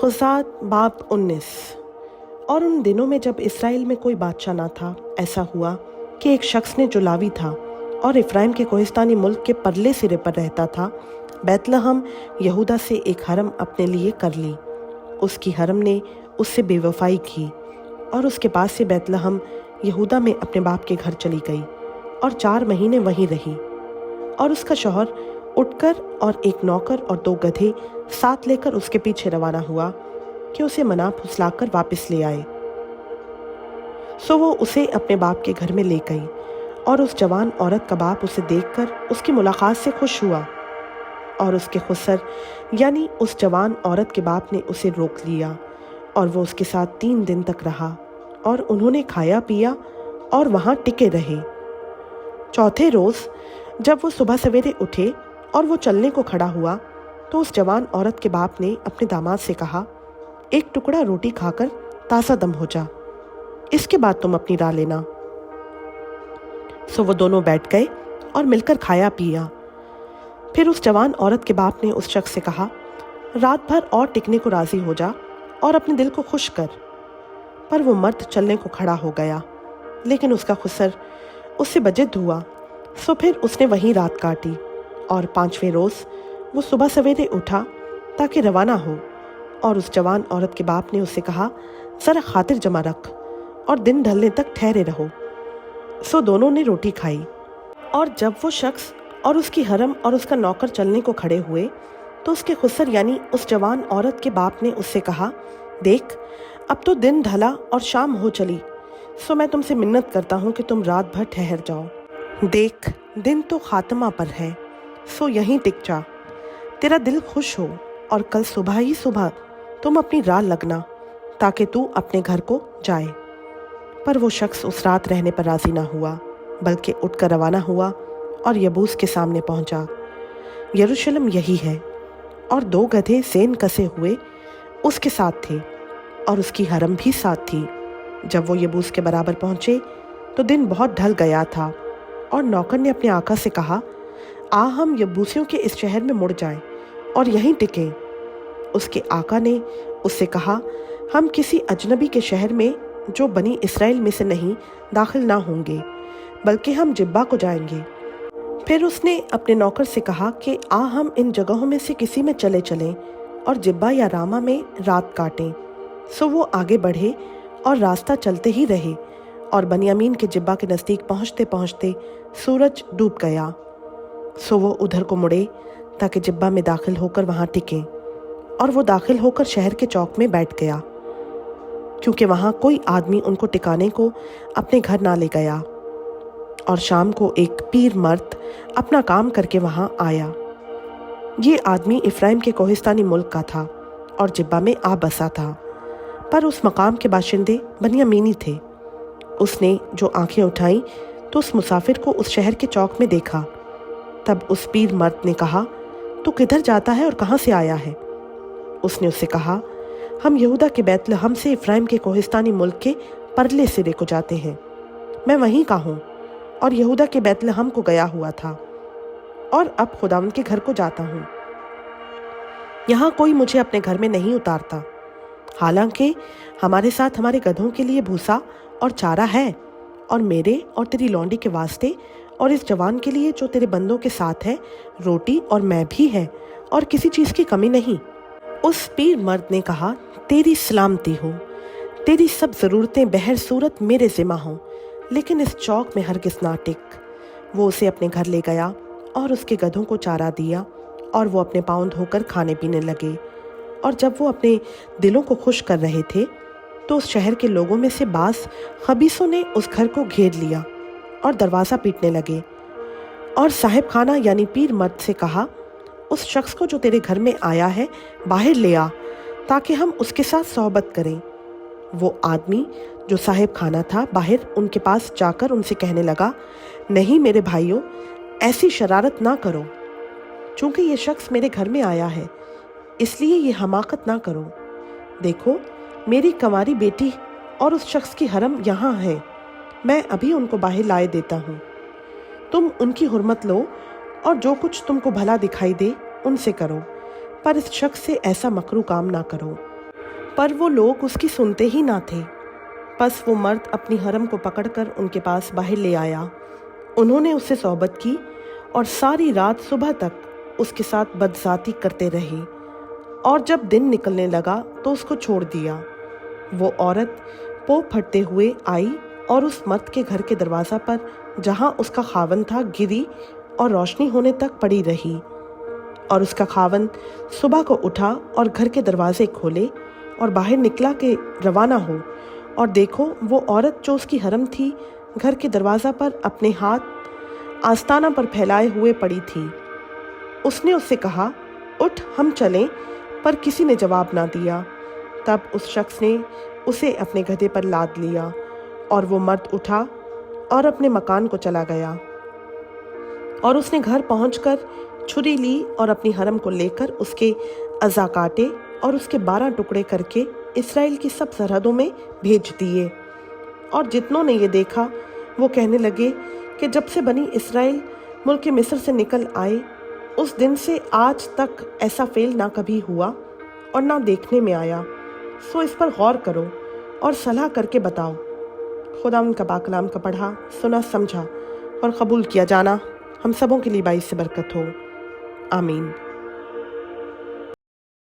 हुज़ात बाब 19। और उन दिनों में जब इसराइल में कोई बादशाह ना था, ऐसा हुआ कि एक शख्स ने जो लावी था और इफ्राइम के कोहिस्तानी मुल्क के परले सिरे पर रहता था, बैतलहम यहूदा से एक हरम अपने लिए कर ली। उसकी हरम ने उससे बेवफाई की और उसके पास से बैतलहम यहूदा में अपने बाप के घर चली गई और 4 महीने वहीं रही। और उसका शौहर उठकर और एक नौकर और 2 गधे साथ लेकर उसके पीछे रवाना हुआ कि उसे मना फुसलाकर वापस ले आए। सो वो उसे अपने बाप के घर में ले गई और उस जवान औरत का बाप उसे देखकर उसकी मुलाकात से खुश हुआ। और उसके खुसर यानी उस जवान औरत के बाप ने उसे रोक लिया और वो उसके साथ 3 दिन तक रहा और उन्होंने खाया पिया और वहाँ टिके रहे। चौथे रोज़ जब वो सुबह सवेरे उठे और वो चलने को खड़ा हुआ तो उस जवान औरत के बाप ने अपने दामाद से कहा, एक टुकड़ा रोटी खाकर ताज़ा दम हो जा, इसके बाद तुम अपनी राह लेना। सो वो दोनों बैठ गए और मिलकर खाया पिया। फिर उस जवान औरत के बाप ने उस शख्स से कहा, रात भर और टिकने को राजी हो जा और अपने दिल को खुश कर। पर वो मर्द चलने को खड़ा हो गया, लेकिन उसका खुसर उससे बजिद हुआ। सो फिर उसने वहीं रात काटी और 5वें रोज़ वो सुबह सवेरे उठा ताकि रवाना हो। और उस जवान औरत के बाप ने उससे कहा, ज़रा खातिर जमा रख और दिन ढलने तक ठहरे रहो। सो दोनों ने रोटी खाई। और जब वो शख्स और उसकी हरम और उसका नौकर चलने को खड़े हुए तो उसके खुसर यानी उस जवान औरत के बाप ने उससे कहा, देख अब तो दिन ढला और शाम हो चली, सो मैं तुमसे मिन्नत करता हूँ कि तुम रात भर ठहर जाओ। देख दिन तो खात्मा पर है, सो यहीं टिक जा, तेरा दिल खुश हो और कल सुबह ही सुबह तुम अपनी राह लगना ताकि तू अपने घर को जाए। पर वो शख्स उस रात रहने पर राजी ना हुआ, बल्कि उठकर रवाना हुआ और यबूस के सामने पहुंचा। यरूशलेम यही है और 2 गधे सेन कसे हुए उसके साथ थे और उसकी हरम भी साथ थी। जब वो यबूस के बराबर पहुंचे तो दिन बहुत ढल गया था और नौकर ने अपने आका से कहा, आ हम यबूसियों के इस शहर में मुड़ जाएं और यहीं टिकें। उसके आका ने उससे कहा, हम किसी अजनबी के शहर में जो बनी इसराइल में से नहीं दाखिल ना होंगे, बल्कि हम जिब्बा को जाएंगे। फिर उसने अपने नौकर से कहा कि आ हम इन जगहों में से किसी में चले चलें और जिब्बा या रामा में रात काटें। सो वो आगे बढ़े और रास्ता चलते ही रहे और बनियामीन के जिब्बा के नज़दीक पहुँचते पहुँचते सूरज डूब गया। सो वो उधर को मुड़े ताकि जिब्बा में दाखिल होकर वहाँ टिकें और वो दाखिल होकर शहर के चौक में बैठ गया, क्योंकि वहाँ कोई आदमी उनको टिकाने को अपने घर ना ले गया। और शाम को एक पीर मर्द अपना काम करके वहाँ आया। ये आदमी इफ्राइम के कोहिस्तानी मुल्क का था और जिब्बा में आ बसा था, पर उस मकाम के बाशिंदे बनियामीनी थे। उसने जो आंखें उठाईं तो उस मुसाफिर को उस शहर के चौक में देखा। तब उस पीर मर्द ने कहा, तू किधर जाता है और कहाँ से आया है? उसने उससे कहा, हम यहूदा के बैतलहम से इफ्राइम के कोहिस्तानी मुल्क के परले सिरे को जाते हैं। मैं वहीं का हूँ और यहूदा के बैतलहम को गया हुआ था और अब खुदावंद के घर को जाता हूँ। यहाँ कोई मुझे अपने घर में नहीं उतारता, हालांकि हमारे साथ हमारे गधों के लिए भूसा और चारा है और मेरे और तेरी लौंडी के वास्ते और इस जवान के लिए जो तेरे बंदों के साथ है रोटी और मैं भी है और किसी चीज़ की कमी नहीं। उस पीर मर्द ने कहा, तेरी सलामती हो, तेरी सब ज़रूरतें बहर सूरत मेरे ज़िम्मा हों, लेकिन इस चौक में हरगिज़ ना टिक। वो उसे अपने घर ले गया और उसके गधों को चारा दिया और वो अपने पाँव धोकर खाने पीने लगे। और जब वो अपने दिलों को खुश कर रहे थे तो उस शहर के लोगों में से बास खबीसों ने उस घर को घेर लिया और दरवाज़ा पीटने लगे। और साहिब खाना यानी पीर मर्द से कहा, उस शख्स को जो तेरे घर में आया है बाहर ले आ ताकि हम उसके साथ सोहबत करें। वो आदमी जो साहिब खाना था बाहर उनके पास जाकर उनसे कहने लगा, नहीं मेरे भाइयों, ऐसी शरारत ना करो, चूँकि ये शख्स मेरे घर में आया है इसलिए ये हमाकत ना करो। देखो मेरी कंवारी बेटी और उस शख्स की हरम यहाँ है, मैं अभी उनको बाहर लाए देता हूँ। तुम उनकी हुर्मत लो और जो कुछ तुमको भला दिखाई दे उनसे करो, पर इस शख्स से ऐसा मकरू काम ना करो। पर वो लोग उसकी सुनते ही ना थे। बस वो मर्द अपनी हरम को पकड़कर उनके पास बाहर ले आया। उन्होंने उससे सोहबत की और सारी रात सुबह तक उसके साथ बदज़ाती करते रहे, और जब दिन निकलने लगा तो उसको छोड़ दिया। वो औरत पोप फटते हुए आई और उस मर्द के घर के दरवाज़ा पर जहाँ उसका खावन था गिरी और रोशनी होने तक पड़ी रही। और उसका खावन सुबह को उठा और घर के दरवाजे खोले और बाहर निकला कि रवाना हो, और देखो वो औरत जो उसकी हरम थी घर के दरवाज़ा पर अपने हाथ आस्ताना पर फैलाए हुए पड़ी थी। उसने उससे कहा, उठ हम चलें, पर किसी ने जवाब ना दिया। तब उस शख्स ने उसे अपने गधे पर लाद लिया और वो मर्द उठा और अपने मकान को चला गया। और उसने घर पहुंचकर छुरी ली और अपनी हरम को लेकर उसके अज़ा काटे और उसके 12 टुकड़े करके इसराइल की सब सरहदों में भेज दिए। और जितनों ने ये देखा वो कहने लगे कि जब से बनी इसराइल मुल्क मिस्र से निकल आए उस दिन से आज तक ऐसा फेल ना कभी हुआ और ना देखने में आया। सो इस पर गौर करो और सलाह करके बताओ। खुदा उनका पाकलाम का पढ़ा, सुना, समझा और कबूल किया जाना हम सबों के लिए बाइस से बरकत हो। आमीन।